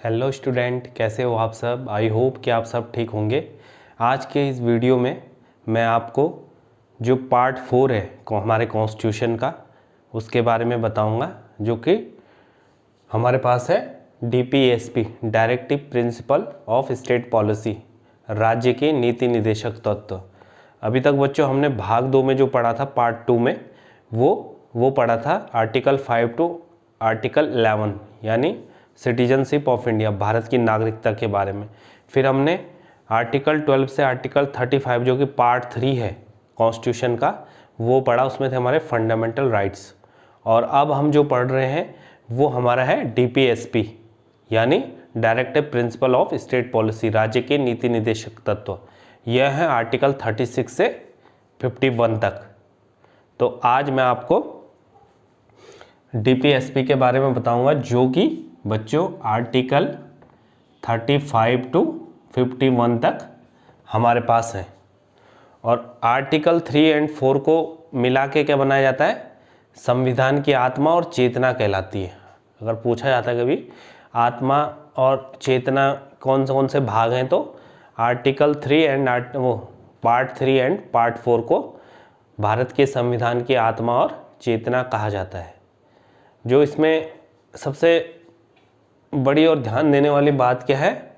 Hello student, कैसे हो आप सब। आई होप कि आप सब ठीक होंगे। आज के इस वीडियो में मैं आपको जो पार्ट 4 है हमारे कॉन्स्टिट्यूशन का, उसके बारे में बताऊंगा, जो कि हमारे पास है DPSP, directive principle of state policy, राज्य के नीति निदेशक तत्व। अभी तक बच्चों हमने भाग 2 में जो पढ़ा था, पार्ट 2 में वो पढ़ा था आर्टिकल 5 टू आर्टिकल 11, यानी सिटीजनशिप ऑफ इंडिया, भारत की नागरिकता के बारे में। फिर हमने आर्टिकल 12 से आर्टिकल 35 जो कि पार्ट 3 है कॉन्स्टिट्यूशन का, वो पढ़ा। उसमें थे हमारे फंडामेंटल राइट्स। और अब हम जो पढ़ रहे हैं वो हमारा है डीपीएसपी, यानी directive principle of state policy, राज्य के नीति निदेशक तत्व। यह है आर्टिकल 36 से 51 तक। तो आज मैं आपको डीपीएसपी के बारे में बताऊंगा, जो कि बच्चों आर्टिकल 35 टू 51 तक हमारे पास है। और आर्टिकल 3 एंड 4 को मिला के क्या बनाया जाता है, संविधान की आत्मा और चेतना कहलाती है। अगर पूछा जाता है कभी आत्मा और चेतना कौन से भाग हैं, तो article 3 and part 3 and part 4 को भारत के संविधान की आत्मा और चेतना कहा जाता है। जो इसमें सबसे बड़ी और ध्यान देने वाली बात क्या है,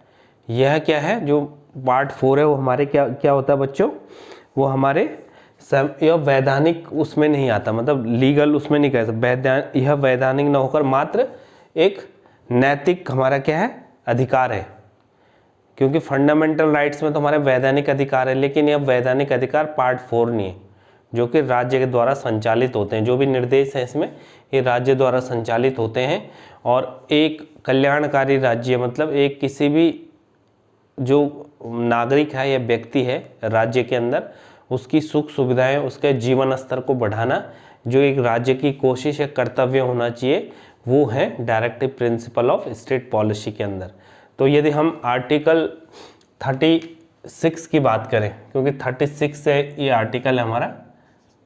यह क्या है, जो पार्ट 4 है वो हमारे क्या होता है बच्चों, वो हमारे यह वैधानिक उसमें नहीं आता, मतलब लीगल उसमें नहीं कह सकते। यह वैधानिक न होकर मात्र एक नैतिक हमारा क्या है, अधिकार है। क्योंकि फंडामेंटल राइट्स में तो हमारे वैधानिक अधिकार है, लेकिन यह वैधानिक अधिकार पार्ट 4 नहीं है, जो कि राज्य के द्वारा संचालित होते हैं। जो भी निर्देश हैं इसमें, ये राज्य द्वारा संचालित होते हैं। और एक कल्याणकारी राज्य, मतलब एक किसी भी जो नागरिक है या व्यक्ति है राज्य के अंदर, उसकी सुख सुविधाएं, उसके जीवन स्तर को बढ़ाना, जो एक राज्य की कोशिश या कर्तव्य होना चाहिए, वो है directive principle of state policy के अंदर। तो यदि हम आर्टिकल 36 की बात करें, क्योंकि 36 से ये आर्टिकल है हमारा,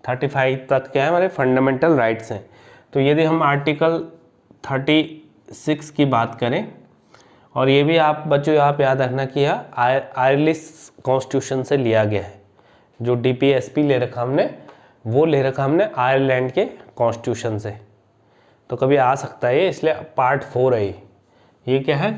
35 तक क्या है हमारे फंडामेंटल राइट्स हैं। तो यदि हम आर्टिकल 36 की बात करें, और ये भी आप बच्चों यहाँ पे याद रखना कि यह आयरिश कॉन्स्टिट्यूशन से लिया गया है। जो डीपीएसपी ले रखा हमने, वो ले रखा हमने आयरलैंड के कॉन्स्टिट्यूशन से। तो कभी आ सकता है ये, इसलिए पार्ट 4 है ये क्या है,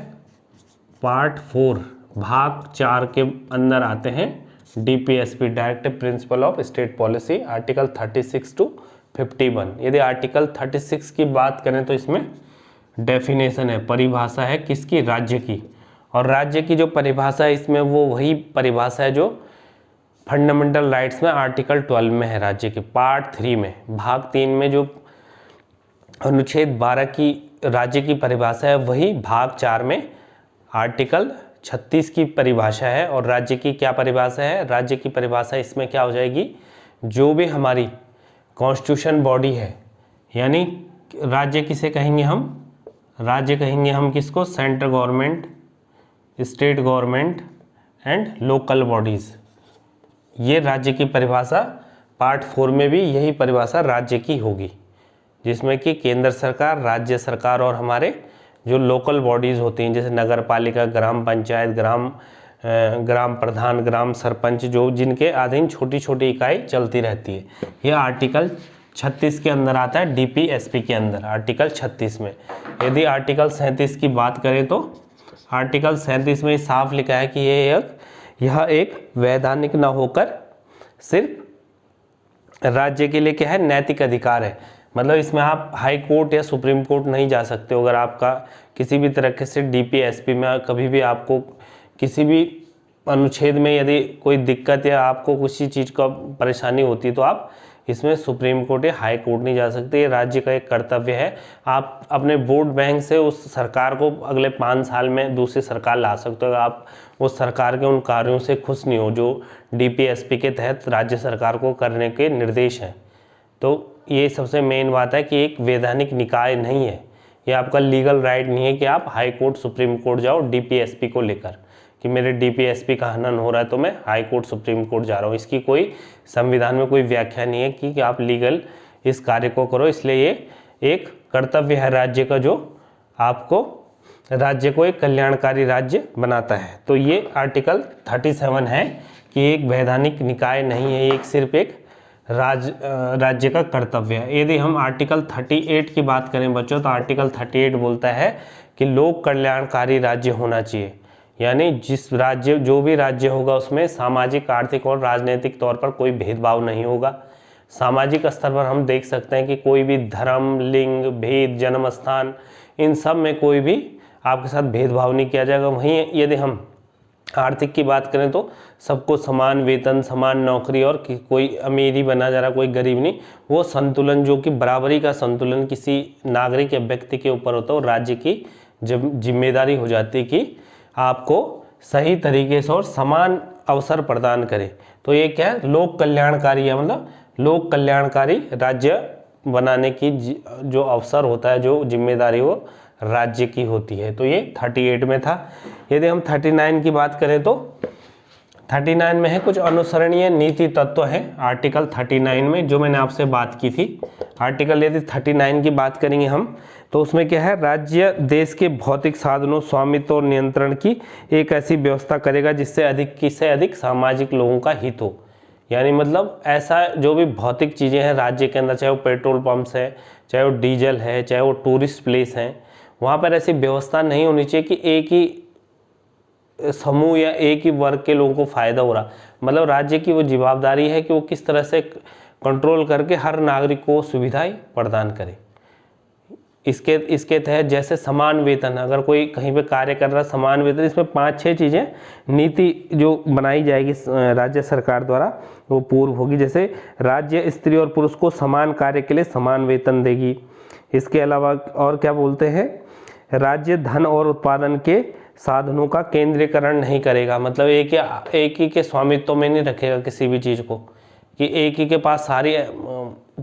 पार्ट 4 भाग 4 के अंदर आते हैं DPSP, directive principle of state policy, article 36 to 51। यदि आर्टिकल 36 की बात करें तो इसमें डेफिनेशन है, परिभाषा है किसकी, राज्य की। और राज्य की जो परिभाषा है इसमें, वो वही परिभाषा है जो फंडामेंटल राइट्स में आर्टिकल 12 में है। राज्य के पार्ट 3 में, भाग 3 में जो अनुच्छेद 12 की राज्य की परिभाषा है, वही भाग 4 में आर्टिकल 36 की परिभाषा है। और राज्य की क्या परिभाषा है, राज्य की परिभाषा इसमें क्या हो जाएगी, जो भी हमारी कॉन्स्टिट्यूशन बॉडी है, यानी राज्य किसे कहेंगे हम, राज्य कहेंगे हम किसको, central government, state government and local bodies. ये राज्य की परिभाषा पार्ट 4 में भी यही परिभाषा राज्य की होगी, जिसमें कि केंद्र सरकार, राज्य सरकार और हमारे जो लोकल बॉडीज़ होती हैं, जैसे नगर पालिका, ग्राम पंचायत, ग्राम प्रधान, ग्राम सरपंच, जो जिनके अधीन छोटी छोटी इकाई चलती रहती है। यह आर्टिकल 36 के अंदर आता है, डीपीएसपी के अंदर आर्टिकल 36 में। यदि आर्टिकल 37 की बात करें तो आर्टिकल 37 में साफ लिखा है कि यह एक वैधानिक न होकर सिर्फ राज्य के लिए क्या है, नैतिक अधिकार है। मतलब इसमें आप हाई कोर्ट या सुप्रीम कोर्ट नहीं जा सकते हो। अगर आपका किसी भी तरीके से डीपीएसपी में कभी भी आपको किसी भी अनुच्छेद में यदि कोई दिक्कत या आपको किसी चीज़ का परेशानी होती है, तो आप इसमें सुप्रीम कोर्ट या हाई कोर्ट नहीं जा सकते। ये राज्य का एक कर्तव्य है। आप अपने वोट बैंक से उस सरकार को अगले 5 साल में दूसरी सरकार ला सकते हो। अगर आप उस सरकार के उन कार्यों से खुश नहीं हो जो डीपीएसपी के तहत राज्य सरकार को करने के निर्देश हैं, तो ये सबसे मेन बात है कि एक वैधानिक निकाय नहीं है। ये आपका लीगल राइट नहीं है कि आप हाई कोर्ट सुप्रीम कोर्ट जाओ डीपीएसपी को लेकर, कि मेरे डीपीएसपी का हनन हो रहा है तो मैं हाई कोर्ट सुप्रीम कोर्ट जा रहा हूँ। इसकी कोई संविधान में कोई व्याख्या नहीं है कि आप लीगल इस कार्य को करो। इसलिए ये एक कर्तव्य है राज्य का, जो आपको राज्य को एक कल्याणकारी राज्य बनाता है। तो ये आर्टिकल 37 है कि एक वैधानिक निकाय नहीं है, एक सिर्फ एक राज्य का कर्तव्य है। यदि हम आर्टिकल 38 की बात करें बच्चों, तो आर्टिकल 38 बोलता है कि लोक कल्याणकारी राज्य होना चाहिए, यानी जो भी राज्य होगा उसमें सामाजिक, आर्थिक और राजनीतिक तौर पर कोई भेदभाव नहीं होगा। सामाजिक स्तर पर हम देख सकते हैं कि कोई भी धर्म, लिंग, भेद, जन्म स्थान, इन सब में कोई भी आपके साथ भेदभाव नहीं किया जाएगा। वहीं यदि हम आर्थिक की बात करें तो सबको समान वेतन, समान नौकरी, और कोई अमीर ही बना जा रहा, कोई गरीब नहीं, वो संतुलन, जो कि बराबरी का संतुलन किसी नागरिक या व्यक्ति के ऊपर होता है, और राज्य की जिम्मेदारी हो जाती है कि आपको सही तरीके से और समान अवसर प्रदान करे। तो ये क्या है, लोक कल्याणकारी है, मतलब लोक कल्याणकारी राज्य बनाने की जो अवसर होता है, जो जिम्मेदारी वो राज्य की होती है। तो ये 38 में था। यदि हम 39 की बात करें तो 39 में है कुछ अनुसरणीय नीति तत्व हैं आर्टिकल 39 में, जो मैंने आपसे बात की थी। आर्टिकल यदि 39 की बात करेंगे हम, तो उसमें क्या है, राज्य देश के भौतिक साधनों, स्वामित्व और नियंत्रण की एक ऐसी व्यवस्था करेगा जिससे अधिक से अधिक सामाजिक लोगों का हित हो। यानी मतलब ऐसा जो भी भौतिक चीज़ें हैं राज्य के अंदर, चाहे वो पेट्रोल पंप्स है, चाहे वो डीजल है, चाहे वो टूरिस्ट प्लेस हैं, वहाँ पर ऐसी व्यवस्था नहीं होनी चाहिए कि एक ही समूह या एक ही वर्ग के लोगों को फ़ायदा हो रहा। मतलब राज्य की वो जवाबदारी है कि वो किस तरह से कंट्रोल करके हर नागरिक को सुविधाएं प्रदान करे। इसके तहत जैसे समान वेतन, अगर कोई कहीं पे कार्य कर रहा है, समान वेतन, इसमें 5-6 चीज़ें नीति जो बनाई जाएगी राज्य सरकार द्वारा वो पूर्व होगी। जैसे राज्य स्त्री और पुरुष को समान कार्य के लिए समान वेतन देगी। इसके अलावा और क्या बोलते हैं, राज्य धन और उत्पादन के साधनों का केंद्रीकरण नहीं करेगा। मतलब एक ही के स्वामित्व में नहीं रखेगा किसी भी चीज़ को, कि एक ही के पास सारी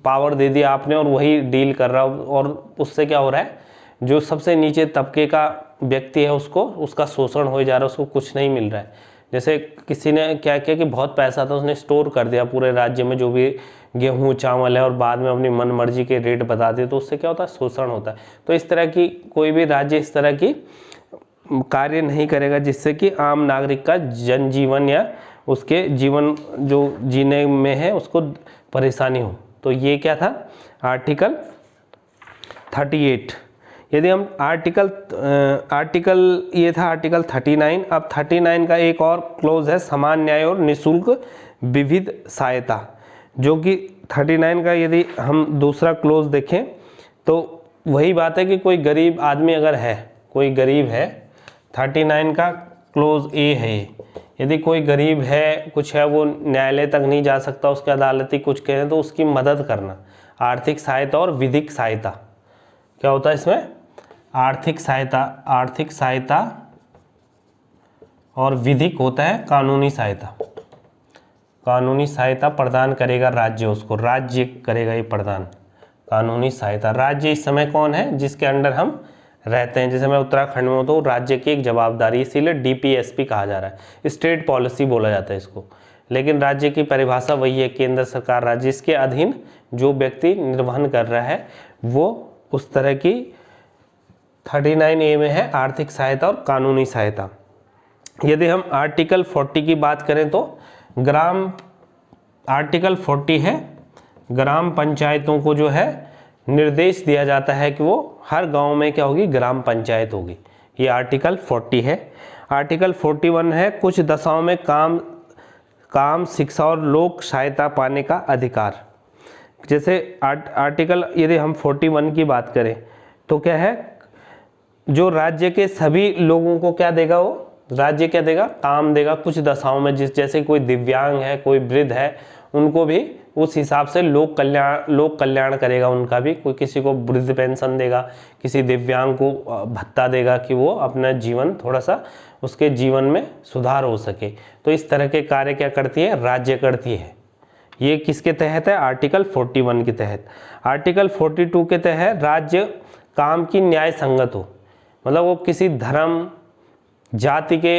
पावर दे दिया आपने और वही डील कर रहा, और उससे क्या हो रहा है, जो सबसे नीचे तबके का व्यक्ति है उसका शोषण हो जा रहा है, उसको कुछ नहीं मिल रहा है। जैसे किसी ने क्या किया कि बहुत पैसा था, उसने स्टोर कर दिया पूरे राज्य में जो भी गेहूँ चावल है, और बाद में अपनी मन मर्जी के रेट बता दिए, तो उससे क्या होता है, शोषण होता है। तो इस तरह की कोई भी राज्य इस तरह की कार्य नहीं करेगा जिससे कि आम नागरिक का जनजीवन या उसके जीवन जो जीने में है उसको परेशानी हो। तो ये क्या था, आर्टिकल 38। यदि हम आर्टिकल ये था आर्टिकल 39। अब 39 का एक और क्लोज है, समान न्याय और निःशुल्क विविध सहायता, जो कि 39 का यदि हम दूसरा क्लोज देखें तो वही बात है कि कोई गरीब आदमी अगर है, कोई गरीब है, 39 का क्लोज ए है, यदि कोई गरीब है, कुछ है, वो न्यायालय तक नहीं जा सकता, उसके अदालती कुछ कहें तो उसकी मदद करना। आर्थिक सहायता और विधिक सहायता क्या होता है इसमें, आर्थिक सहायता और विधिक होता है कानूनी सहायता। कानूनी सहायता प्रदान करेगा राज्य, उसको राज्य करेगा ये प्रदान कानूनी सहायता। राज्य इस समय कौन है, जिसके अंडर हम रहते हैं। जैसे मैं उत्तराखंड में हूँ तो राज्य की एक जवाबदारी, इसीलिए DPSP कहा जा रहा है, स्टेट पॉलिसी बोला जाता है इसको। लेकिन राज्य की परिभाषा वही है, केंद्र सरकार राज्य, इसके अधीन जो व्यक्ति निर्वहन कर रहा है वो उस तरह की 39A में है, आर्थिक सहायता और कानूनी सहायता। यदि हम आर्टिकल 40 की बात करें तो आर्टिकल 40 है, ग्राम पंचायतों को जो है निर्देश दिया जाता है कि वो हर गांव में क्या होगी, ग्राम पंचायत होगी। ये आर्टिकल 40 है। आर्टिकल 41 है, कुछ दशाओं में काम शिक्षा और लोक सहायता पाने का अधिकार। जैसे आर्टिकल यदि हम 41 की बात करें तो क्या है, जो राज्य के सभी लोगों को क्या देगा, वो राज्य क्या देगा, काम देगा कुछ दशाओं में। जैसे कोई दिव्यांग है, कोई वृद्ध है, उनको भी उस हिसाब से लोक कल्याण करेगा उनका भी। कोई किसी को वृद्ध पेंशन देगा, किसी दिव्यांग को भत्ता देगा कि वो अपना जीवन थोड़ा सा उसके जीवन में सुधार हो सके। तो इस तरह के कार्य क्या करती है, राज्य करती है। ये किसके तहत है, आर्टिकल 41 के तहत। आर्टिकल 42 के तहत राज्य काम की न्याय संगत हो, मतलब वो किसी धर्म जाति के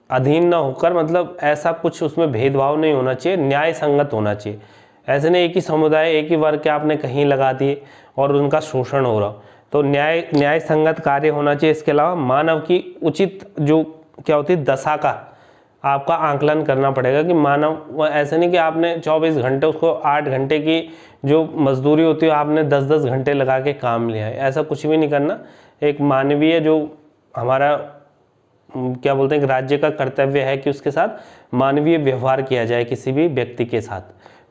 अधीन ना होकर, मतलब ऐसा कुछ उसमें भेदभाव नहीं होना चाहिए, न्याय संगत होना चाहिए। ऐसे नहीं एक ही समुदाय, एक ही वर्ग के आपने कहीं लगा दिए और उनका शोषण हो रहा हो, तो न्याय संगत कार्य होना चाहिए। इसके अलावा मानव की उचित जो क्या होती है दशा का आपका आंकलन करना पड़ेगा कि मानव, ऐसे नहीं कि आपने 24 घंटे उसको 8 घंटे की जो मजदूरी होती है आपने 10-10 घंटे लगा के काम लिया है, ऐसा कुछ भी नहीं करना। एक मानवीय जो हमारा क्या बोलते हैं, राज्य का कर्तव्य है कि उसके साथ मानवीय व्यवहार किया जाए किसी भी व्यक्ति के साथ।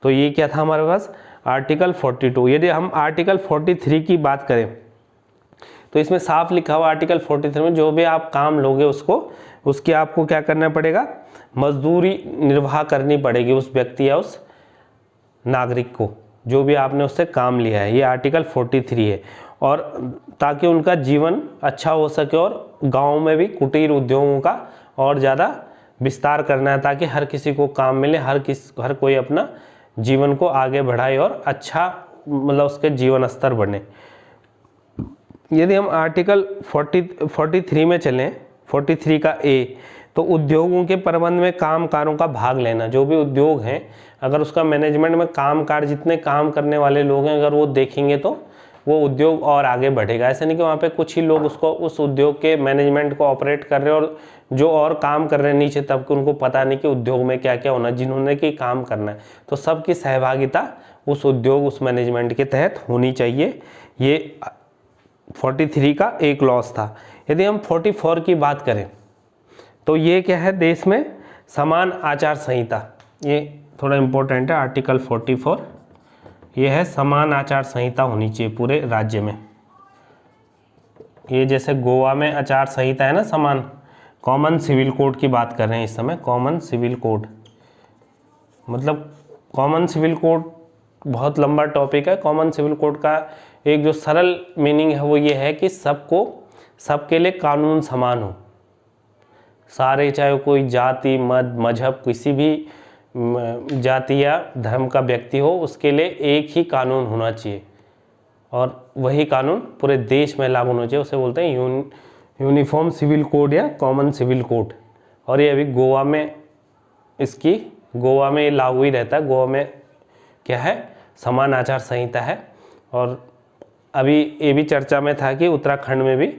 तो ये क्या था हमारे पास आर्टिकल 42। यदि हम आर्टिकल 43 की बात करें तो इसमें साफ लिखा हुआ आर्टिकल 43 में जो भी आप काम लोगे उसकी आपको क्या करना पड़ेगा, मजदूरी निर्वाह करनी पड़ेगी उस व्यक्ति या उस नागरिक को जो भी आपने उससे काम लिया है। ये आर्टिकल 43 है। और ताकि उनका जीवन अच्छा हो सके और गाँव में भी कुटीर उद्योगों का और ज़्यादा विस्तार करना है ताकि हर किसी को काम मिले, हर कोई अपना जीवन को आगे बढ़ाए और अच्छा मतलब उसके जीवन स्तर बढ़े। यदि हम आर्टिकल 43 में चलें, 43 का ए, तो उद्योगों के प्रबंध में कामकारों का भाग लेना। जो भी उद्योग हैं अगर उसका मैनेजमेंट में कामकार जितने काम करने वाले लोग हैं अगर वो देखेंगे तो वो उद्योग और आगे बढ़ेगा। ऐसा नहीं कि वहाँ पे कुछ ही लोग उस उद्योग के मैनेजमेंट को ऑपरेट कर रहे हैं और जो और काम कर रहे हैं नीचे तबके उनको पता नहीं कि उद्योग में क्या क्या होना, जिन्होंने कि काम करना है। तो सबकी सहभागिता उस उद्योग उस मैनेजमेंट के तहत होनी चाहिए। ये 43 का एक क्लॉज था। यदि हम 44 की बात करें तो ये क्या है, देश में समान आचार संहिता, ये थोड़ा इम्पोर्टेंट है। आर्टिकल 44 ये है समान आचार संहिता होनी चाहिए पूरे राज्य में। ये जैसे गोवा में आचार संहिता है ना समान, कॉमन सिविल कोड की बात कर रहे हैं इस समय। कॉमन सिविल कोड मतलब कॉमन सिविल कोड बहुत लंबा टॉपिक है। कॉमन सिविल कोड का एक जो सरल मीनिंग है वो ये है कि सबके लिए कानून समान हो, सारे चाहे कोई जाति मत मजहब किसी भी जाति या धर्म का व्यक्ति हो उसके लिए एक ही कानून होना चाहिए और वही कानून पूरे देश में लागू होना चाहिए। उसे बोलते हैं यूनिफॉर्म सिविल कोड या कॉमन सिविल कोड। और ये अभी गोवा में लागू ही रहता है। गोवा में क्या है, समान आचार संहिता है। और अभी ये भी चर्चा में था कि उत्तराखंड में भी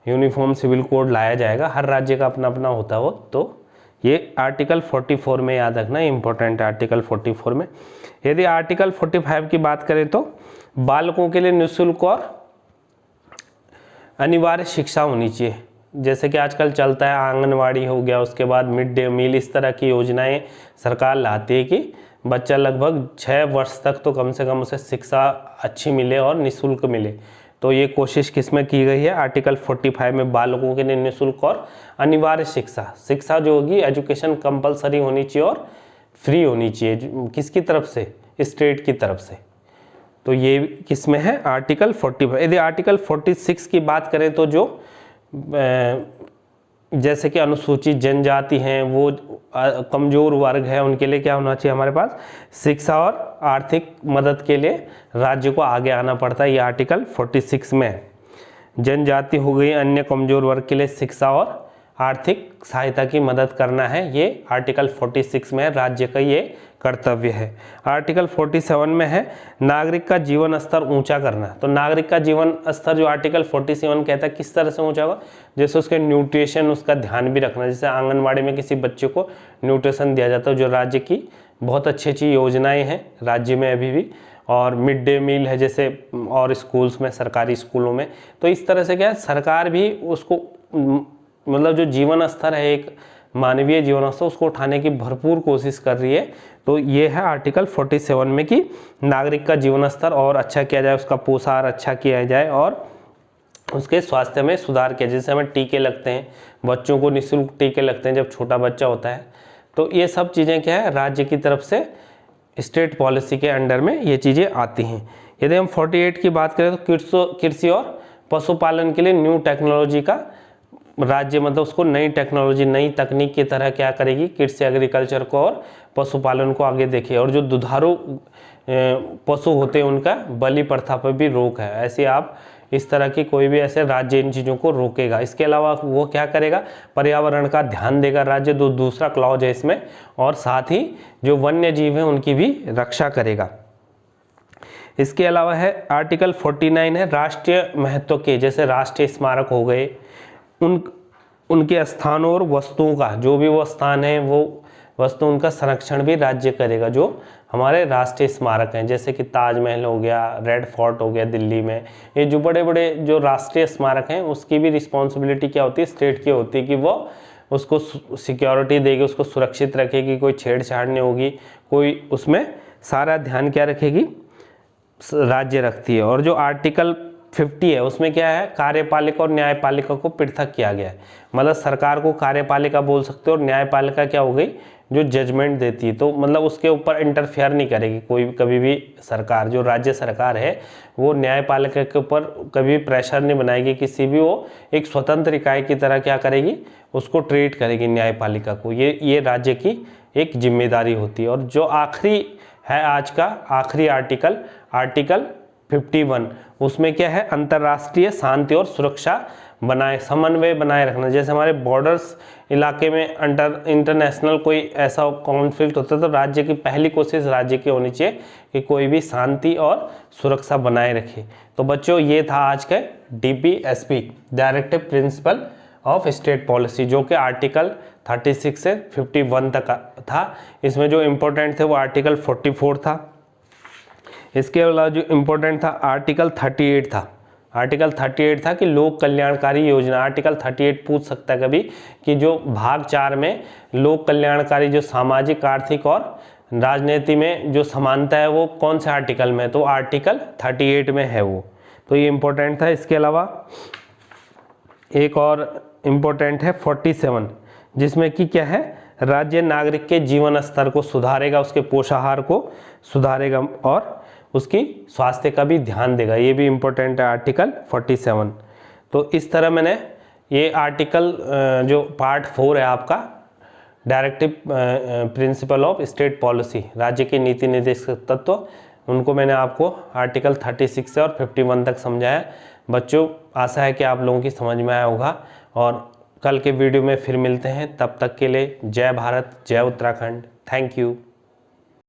यूनिफॉर्म सिविल कोड लाया जाएगा। हर राज्य का अपना अपना होता हो। तो ये आर्टिकल 44 में याद रखना, इम्पोर्टेंट है आर्टिकल 44 में। यदि आर्टिकल 45 की बात करें तो बालकों के लिए निःशुल्क और अनिवार्य शिक्षा होनी चाहिए। जैसे कि आजकल चलता है आंगनवाड़ी हो गया, उसके बाद मिड डे मील, इस तरह की योजनाएं सरकार लाती है कि बच्चा लगभग 6 वर्ष तक तो कम से कम उसे शिक्षा अच्छी मिले और निःशुल्क मिले। तो ये कोशिश किसमें की गई है, आर्टिकल 45 में बालकों के लिए निःशुल्क और अनिवार्य शिक्षा जो होगी एजुकेशन कंपलसरी होनी चाहिए और फ्री होनी चाहिए। किसकी तरफ से, स्टेट की तरफ से। तो ये किसमें है, आर्टिकल 45। यदि आर्टिकल 46 की बात करें तो जो जैसे कि अनुसूचित जनजाति हैं, वो कमज़ोर वर्ग है, उनके लिए क्या होना चाहिए हमारे पास, शिक्षा और आर्थिक मदद के लिए राज्य को आगे आना पड़ता है। ये आर्टिकल 46 में है। जनजाति हो गई, अन्य कमज़ोर वर्ग के लिए शिक्षा और आर्थिक सहायता की मदद करना है, ये आर्टिकल 46 में है, राज्य का ये कर्तव्य है। आर्टिकल 47 में है नागरिक का जीवन स्तर ऊंचा करना। तो नागरिक का जीवन स्तर जो आर्टिकल 47 कहता है किस तरह से ऊंचा होगा, जैसे उसके न्यूट्रिशन उसका ध्यान भी रखना। जैसे आंगनबाड़ी में किसी बच्चे को न्यूट्रिशन दिया जाता है, जो राज्य की बहुत अच्छी अच्छी योजनाएं हैं राज्य में अभी भी, और मिड डे मील है जैसे, और स्कूल्स में, सरकारी स्कूलों में। तो इस तरह से क्या है, सरकार भी उसको मतलब जो जीवन स्तर है एक मानवीय जीवन स्तर उसको उठाने की भरपूर कोशिश कर रही है। तो ये है आर्टिकल 47 में कि नागरिक का जीवन स्तर और अच्छा किया जाए, उसका पोषाहार अच्छा किया जाए और उसके स्वास्थ्य में सुधार किया। जैसे हमें टीके लगते हैं, बच्चों को निःशुल्क टीके लगते हैं जब छोटा बच्चा होता है। तो ये सब चीज़ें क्या है, राज्य की तरफ से स्टेट पॉलिसी के अंडर में ये चीज़ें आती हैं। यदि हम 48 की बात करें तो कृषि और पशुपालन के लिए न्यू टेक्नोलॉजी का राज्य मतलब उसको नई टेक्नोलॉजी नई तकनीक की तरह क्या करेगी, कृषि एग्रीकल्चर को और पशुपालन को आगे देखिए। और जो दुधारू पशु होते हैं उनका बलि प्रथा पर भी रोक है। ऐसे आप इस तरह की कोई भी ऐसे राज्य इन चीज़ों को रोकेगा। इसके अलावा वो क्या करेगा, पर्यावरण का ध्यान देगा राज्य, दूसरा क्लॉज है इसमें, और साथ ही जो वन्य जीव हैं उनकी भी रक्षा करेगा। इसके अलावा है आर्टिकल 49 है राष्ट्रीय महत्व के, जैसे राष्ट्रीय स्मारक हो गए, उनके स्थानों और वस्तुओं का, जो भी वो स्थान है वो वस्तु उनका संरक्षण भी राज्य करेगा, जो हमारे राष्ट्रीय स्मारक हैं, जैसे कि ताजमहल हो गया, रेड फोर्ट हो गया दिल्ली में। ये जो बड़े बड़े जो राष्ट्रीय स्मारक हैं उसकी भी रिस्पॉन्सिबिलिटी क्या होती है, स्टेट की होती है कि वो उसको सिक्योरिटी देगी, उसको सुरक्षित रखेगी, कोई छेड़छाड़ नहीं होगी, कोई उसमें सारा ध्यान क्या रखेगी, राज्य रखती है। और जो आर्टिकल 50 है उसमें क्या है, कार्यपालिका और न्यायपालिका को पृथक किया गया है। मतलब सरकार को कार्यपालिका बोल सकते हो और न्यायपालिका क्या हो गई, जो जजमेंट देती है, तो मतलब उसके ऊपर इंटरफेयर नहीं करेगी कोई कभी भी सरकार। जो राज्य सरकार है वो न्यायपालिका के ऊपर कभी प्रेशर नहीं बनाएगी किसी भी, वो एक स्वतंत्र इकाई की तरह क्या करेगी, उसको ट्रीट करेगी न्यायपालिका को। ये राज्य की एक जिम्मेदारी होती है। और जो आखिरी है आज का आखिरी आर्टिकल 51, उसमें क्या है, अंतर्राष्ट्रीय शांति और सुरक्षा समन्वय बनाए रखना। जैसे हमारे बॉर्डर्स इलाके में इंटरनेशनल कोई ऐसा कॉन्फ्लिक्ट होता है तो राज्य की पहली कोशिश राज्य की होनी चाहिए कि कोई भी शांति और सुरक्षा बनाए रखे। तो बच्चों ये था आज का DPSP directive principle of state policy, जो कि आर्टिकल 36 से 51 तक था। इसमें जो इम्पोर्टेंट थे वो आर्टिकल 44 था। इसके अलावा जो इम्पोर्टेंट था आर्टिकल 38 था। आर्टिकल 38 था कि लोक कल्याणकारी योजना। आर्टिकल 38 पूछ सकता है कभी कि जो भाग 4 में लोक कल्याणकारी, जो सामाजिक, आर्थिक और राजनीति में जो समानता है वो कौन से आर्टिकल में, तो आर्टिकल 38 में है वो, तो ये इम्पोर्टेंट था। इसके अलावा एक और इम्पोर्टेंट है 47, जिसमें कि क्या है, राज्य नागरिक के जीवन स्तर को सुधारेगा, उसके पोषाहार को सुधारेगा और उसकी स्वास्थ्य का भी ध्यान देगा। ये भी इम्पोर्टेंट है आर्टिकल 47। तो इस तरह मैंने ये आर्टिकल जो पार्ट 4 है आपका directive principle of state policy, राज्य के नीति निर्देशक तत्व, उनको मैंने आपको आर्टिकल 36 से और 51 तक समझाया। बच्चों आशा है कि आप लोगों की समझ में आया होगा और कल के वीडियो में फिर मिलते हैं। तब तक के लिए जय भारत, जय उत्तराखंड। Thank you.